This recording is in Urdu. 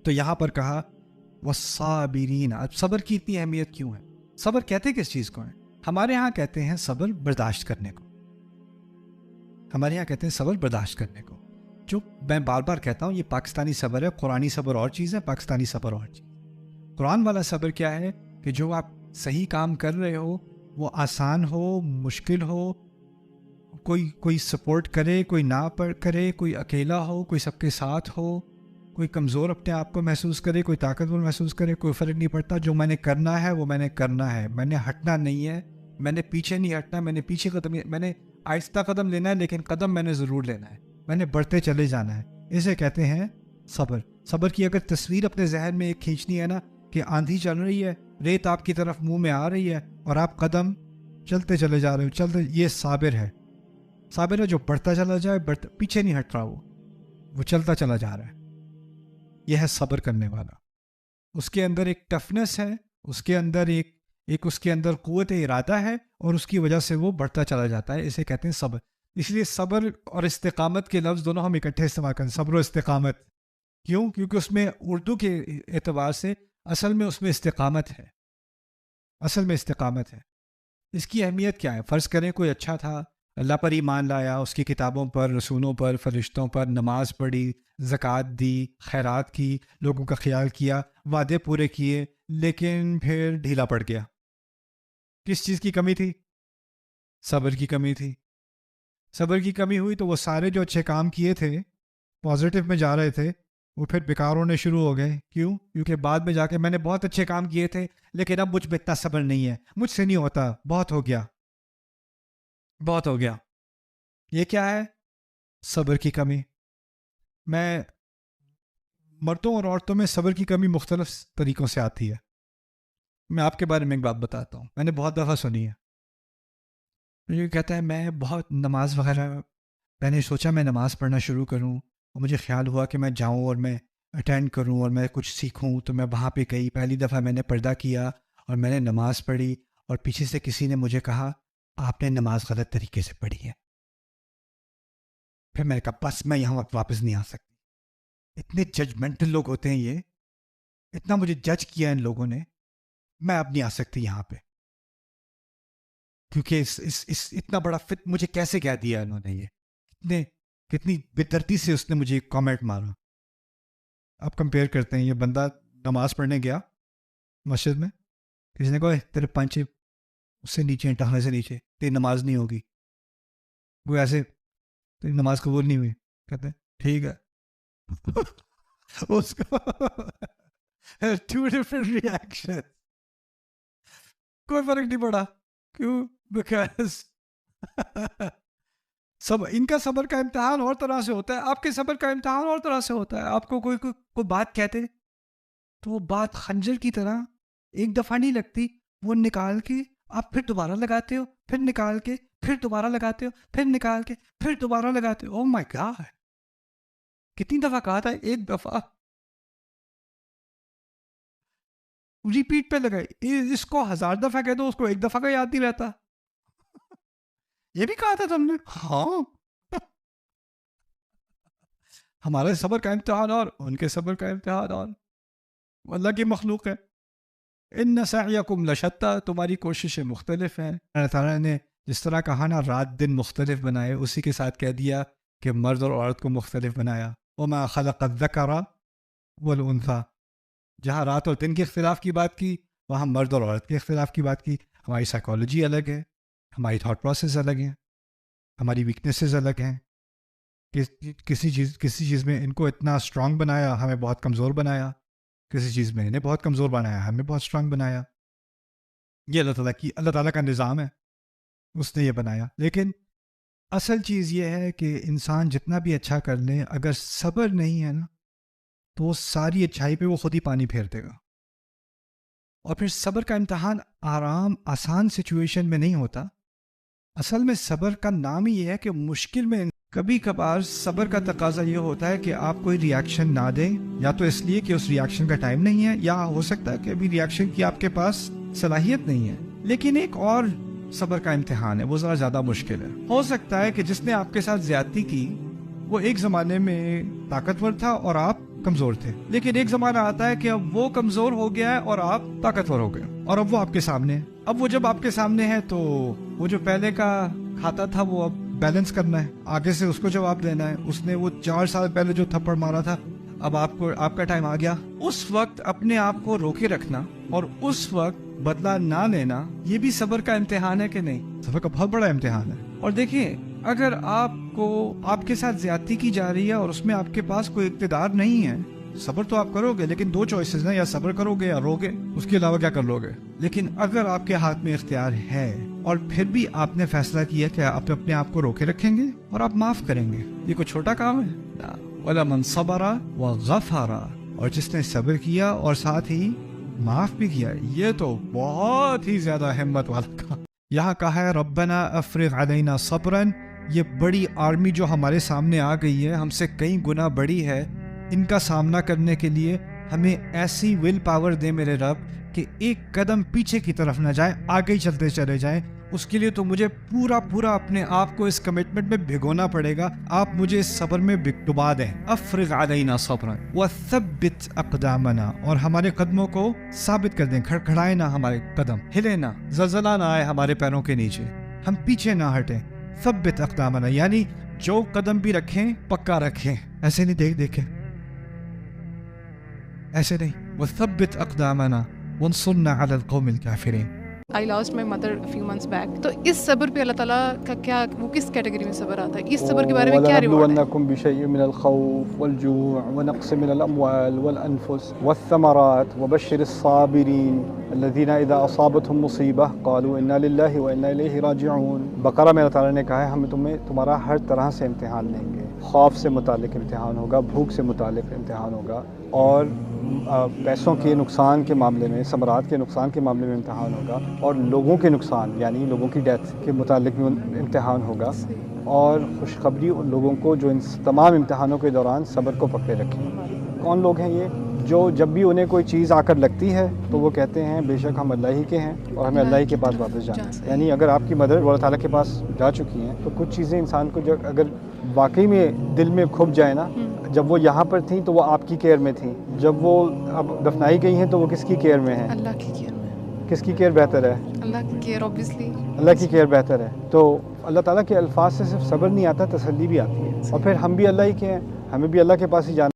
تو یہاں پر کہا والصابرین. اب صبر کی اتنی اہمیت کیوں ہے؟ صبر کہتے کس چیز کو ہے؟ ہمارے ہاں کہتے ہیں صبر برداشت کرنے کو. ہمارے یہاں کہتے ہیں صبر برداشت کرنے کو. جو میں بار بار کہتا ہوں یہ پاکستانی صبر ہے. قرآنی صبر اور چیز ہے, پاکستانی صبر اور چیز. قرآن والا صبر کیا ہے کہ جو آپ صحیح کام کر رہے ہو وہ آسان ہو, مشکل ہو, کوئی سپورٹ کرے, کوئی نہ کرے, کوئی اکیلا ہو, کوئی سب کے ساتھ ہو, کوئی کمزور اپنے آپ کو محسوس کرے, کوئی طاقتور محسوس کرے, کوئی فرق نہیں پڑتا. جو میں نے کرنا ہے وہ میں نے کرنا ہے. میں نے ہٹنا نہیں ہے, میں نے پیچھے نہیں ہٹنا, میں نے پیچھے قدم نہیں, میں نے آہستہ قدم لینا ہے لیکن قدم میں نے ضرور لینا ہے, میں نے بڑھتے چلے جانا ہے. اسے کہتے ہیں صبر. صبر کی اگر تصویر اپنے ذہن میں ایک کھینچنی ہے نا کہ آندھی چل رہی ہے, ریت آپ کی طرف منہ میں آ رہی ہے اور آپ قدم چلتے چلے جا رہے ہو, یہ صابر ہے. صابر ہے جو بڑھتا چلا جائے, پیچھے نہیں ہٹ رہا, وہ چلتا چلا جا رہا ہے. یہ ہے صبر کرنے والا. اس کے اندر ایک ٹفنس ہے, اس کے اندر ایک اس کے اندر قوت ارادہ ہے اور اس کی وجہ سے وہ بڑھتا چلا جاتا ہے. اسے کہتے ہیں صبر. اس لیے صبر اور استقامت کے لفظ دونوں ہم اکٹھے استعمال کریں, صبر و استقامت. کیوں؟ کیونکہ اس میں اردو کے اعتبار سے اصل میں اس میں استقامت ہے, اصل میں استقامت ہے. اس کی اہمیت کیا ہے؟ فرض کریں کوئی اچھا تھا, اللہ پر ایمان لایا, اس کی کتابوں پر, رسولوں پر, فرشتوں پر, نماز پڑھی, زکوٰۃ دی, خیرات کی, لوگوں کا خیال کیا, وعدے پورے کیے, لیکن پھر ڈھیلا پڑ گیا. کس چیز کی کمی تھی؟ صبر کی کمی تھی. صبر کی کمی ہوئی تو وہ سارے جو اچھے کام کیے تھے, پازیٹیو میں جا رہے تھے, وہ پھر بیکار ہونے شروع ہو گئے. کیوں؟ کیونکہ بعد میں جا کے میں نے بہت اچھے کام کیے تھے لیکن اب مجھ میں اتنا صبر نہیں ہے, مجھ سے نہیں ہوتا, بہت ہو گیا, بہت ہو گیا. یہ کیا ہے؟ صبر کی کمی. میں مردوں اور عورتوں میں صبر کی کمی مختلف طریقوں سے آتی ہے. میں آپ کے بارے میں ایک بات بتاتا ہوں, میں نے بہت دفعہ سنی ہے. مجھے کہتا ہے میں بہت نماز وغیرہ, میں نے سوچا میں نماز پڑھنا شروع کروں اور مجھے خیال ہوا کہ میں جاؤں اور میں اٹینڈ کروں اور میں کچھ سیکھوں. تو میں وہاں پہ گئی, پہلی دفعہ میں نے پردہ کیا اور میں نے نماز پڑھی اور پیچھے سے کسی نے مجھے کہا آپ نے نماز غلط طریقے سے پڑھی ہے. پھر میں نے کہا بس میں یہاں واپس نہیں آ سکتی. اتنے ججمنٹل لوگ ہوتے ہیں, یہ اتنا مجھے جج کیا ان لوگوں نے, میں اب نہیں آ سکتی یہاں پہ. کیونکہ اس اتنا بڑا مجھے کیسے کہہ دیا انہوں نے, یہ کتنی بے دردی سے اس نے مجھے کامنٹ مارا. اب کمپیئر کرتے ہیں, یہ بندہ نماز پڑھنے گیا مسجد میں, کسی نے کہا تیرے پانچے اس سے نیچے, ٹہنے سے نیچے, تیری نماز نہیں ہوگی. وہ ایسے تیری نماز قبول نہیں ہوئی. کہتے ہیں ٹھیک ہے. اس کو ٹو ڈفرنٹ ریئیکشن, کوئی فرق نہیں پڑا. کیوں؟ بیکاز ان کا صبر کا امتحان اور طرح سے ہوتا ہے, آپ کے صبر کا امتحان اور طرح سے ہوتا ہے. آپ کو کوئی بات کہتے تو وہ بات خنجر کی طرح ایک دفعہ نہیں لگتی, وہ نکال کے آپ پھر دوبارہ لگاتے ہو, پھر نکال کے پھر دوبارہ لگاتے ہو, پھر نکال کے پھر دوبارہ لگاتے ہو. اوہ مائی گاڈ, کتنی دفعہ کہا تھا؟ ایک دفعہ. ریپیٹ پہ لگائی. اس کو 1000 دفعہ کہہ دو, اس کو ایک دفعہ کا یاد نہیں رہتا. یہ بھی کہا تھا تم نے. ہاں, ہمارے صبر کا امتحان اور ان کے صبر کا امتحان اور. اللہ کی مخلوق ہے. ان سعیکم لشتی, تمہاری کوششیں مختلف ہیں. اللہ تعالیٰ نے جس طرح کہا نا رات دن مختلف بنائے, اسی کے ساتھ کہہ دیا کہ مرد اور عورت کو مختلف بنایا. وما خلق الذکر والانثی, جہاں رات اور دن کے اختلاف کی بات کی وہاں مرد اور عورت کے اختلاف کی بات کی. ہماری سائیکالوجی الگ ہے, ہماری تھاٹ پروسیس الگ ہیں, ہماری ویکنیسز الگ ہیں. کسی چیز میں ان کو اتنا اسٹرانگ بنایا, ہمیں بہت کمزور بنایا. کسی چیز میں انہیں بہت کمزور بنایا, ہمیں بہت اسٹرانگ بنایا. یہ اللہ تعالیٰ کا نظام ہے, اس نے یہ بنایا. لیکن اصل چیز یہ ہے کہ انسان جتنا بھی اچھا کر لے, اگر صبر نہیں ہے نا تو وہ ساری اچھائی پہ وہ خود ہی پانی پھیر دے گا. اور پھر صبر کا امتحان آسان سچویشن میں نہیں ہوتا. اصل میں صبر کا نام ہی یہ ہے کہ مشکل میں کبھی کبھار صبر کا تقاضا یہ ہوتا ہے کہ آپ کوئی ری ایکشن نہ دیں, یا تو اس لیے کہ اس ری ایکشن کا ٹائم نہیں ہے, یا ہو سکتا ہے کہ ابھی ری ایکشن کی آپ کے پاس صلاحیت نہیں ہے. لیکن ایک اور صبر کا امتحان ہے, وہ ذرا زیادہ مشکل ہے. ہو سکتا ہے کہ جس نے آپ کے ساتھ زیادتی کی وہ ایک زمانے میں طاقتور تھا اور آپ کمزور تھے، لیکن ایک زمانہ آتا ہے کہ اب وہ کمزور ہو گیا ہے اور آپ طاقتور ہو گئے، اور اب وہ آپ کے سامنے ہے۔ اب وہ جب آپ کے سامنے ہے تو وہ جو پہلے کا کھاتا تھا وہ اب بیلنس کرنا ہے، آگے سے اس کو جواب دینا ہے۔ اس نے وہ 4 سال پہلے جو تھپڑ مارا تھا، اب آپ کا ٹائم آ گیا۔ اس وقت اپنے آپ کو روکے رکھنا اور اس وقت بدلہ نہ لینا، یہ بھی صبر کا امتحان ہے کہ نہیں؟ صبر کا بہت بڑا امتحان ہے۔ اور دیکھیں، اگر آپ کو آپ کے ساتھ زیادتی کی جا رہی ہے اور اس میں آپ کے پاس کوئی اقتدار نہیں ہے، صبر تو آپ کرو گے، لیکن 2 چوائسز ہیں، یا صبر کرو گے یا روگے، اس کے علاوہ کیا کر لو گے؟ لیکن اگر آپ کے ہاتھ میں اختیار ہے اور پھر بھی آپ نے فیصلہ کیا کہ آپ اپنے آپ کو روکے رکھیں گے اور آپ معاف کریں گے، یہ کوئی چھوٹا کام ہے؟ وَلَمَنْ صَبَرَ وَغَفَرَ، اور جس نے صبر کیا اور ساتھ ہی معاف بھی کیا، یہ تو بہت ہی زیادہ ہمت والا کام۔ یہاں کہا ہے ربنا افرغ علینا صبرا، یہ بڑی آرمی جو ہمارے سامنے آ گئی ہے، ہم سے کئی گنا بڑی ہے، ان کا سامنا کرنے کے لیے ہمیں ایسی ول پاور دے میرے رب کہ ایک قدم پیچھے کی طرف نہ جائیں، آگے ہی چلتے چلے جائیں۔ اس کے لیے تو مجھے پورا اپنے آپ کو اس کمٹمنٹ میں بھگونا پڑے گا، آپ مجھے اس صبر میں ڈبا دیں۔ افرغ علینا صبرا وثبت اقدامنا، اور ہمارے قدموں کو ثابت کر دیں، کھڑکھڑائیں نہ ہمارے قدم، ہلے نہ، زلزلہ نہ آئے ہمارے پیروں کے نیچے، ہم پیچھے نہ ہٹیں۔ ثبت اقدامنا یعنی جو قدم بھی رکھیں پکا رکھیں، ایسے نہیں دیکھیں، ایسے نہیں۔ وثبت اقدامنا وانصرنا علی القوم الکافرین۔ I lost my mother a few months back. تو اس صبر پہ اللہ تعالیٰ کا کیا، وہ کس کیٹیگری میں صبر آتا ہے؟ اس صبر کے بارے میں کیا ریوارڈ ہے؟ وَلَنَبْلُوَنَّكُمْ بِشَيْءٍ مِّنَ الْخَوْفِ وَالْجُوعِ وَنَقْصٍ مِّنَ الْأَمْوَالِ وَالْأَنفُسِ وَالثَّمَرَاتِ وَبَشِّرِ الصَّابِرِينَ الَّذِينَ إِذَا أَصَابَتْهُم مُّصِيبَةٌ قَالُوا إِنَّا لِلَّهِ وَإِنَّا إِلَيْهِ راجعون۔ بقرہ میں اللہ تعالیٰ نے کہا ہے ہم تمہارا ہر طرح سے امتحان لیں گے، خوف سے متعلق امتحان ہوگا، بھوک سے متعلق امتحان ہوگا، اور پیسوں کے نقصان کے معاملے میں، ثمرات کے نقصان کے معاملے میں امتحان ہوگا، اور لوگوں کے نقصان یعنی لوگوں کی ڈیتھ کے متعلق امتحان ہوگا، اور خوشخبری ان لوگوں کو جو ان تمام امتحانوں کے دوران صبر کو پکڑے رکھیں۔ کون لوگ ہیں یہ؟ جو جب بھی انہیں کوئی چیز آ کر لگتی ہے تو وہ کہتے ہیں بے شک ہم اللہ ہی کے ہیں اور ہمیں اللہ ہی کے پاس واپس جانا ہے۔ یعنی اگر آپ کی مدر اللہ تعالیٰ کے پاس جا چکی ہیں تو کچھ چیزیں انسان کو اگر واقعی میں دل میں کھپ جائے نا، جب وہ یہاں پر تھیں تو وہ آپ کی کیئر میں تھیں، جب وہ اب دفنائی گئی ہیں تو وہ کس کی کیئر میں ہیں؟ اللہ کی کیئر میں۔ کس کی کیئر بہتر ہے؟ اللہ کی کیئر، obviously اللہ کی کیئر بہتر ہے۔ تو اللہ تعالیٰ کے الفاظ سے صرف صبر نہیں آتا، تسلی بھی آتی ہے، اور پھر ہم بھی اللہ ہی کے ہیں، ہمیں بھی اللہ کے پاس ہی جانا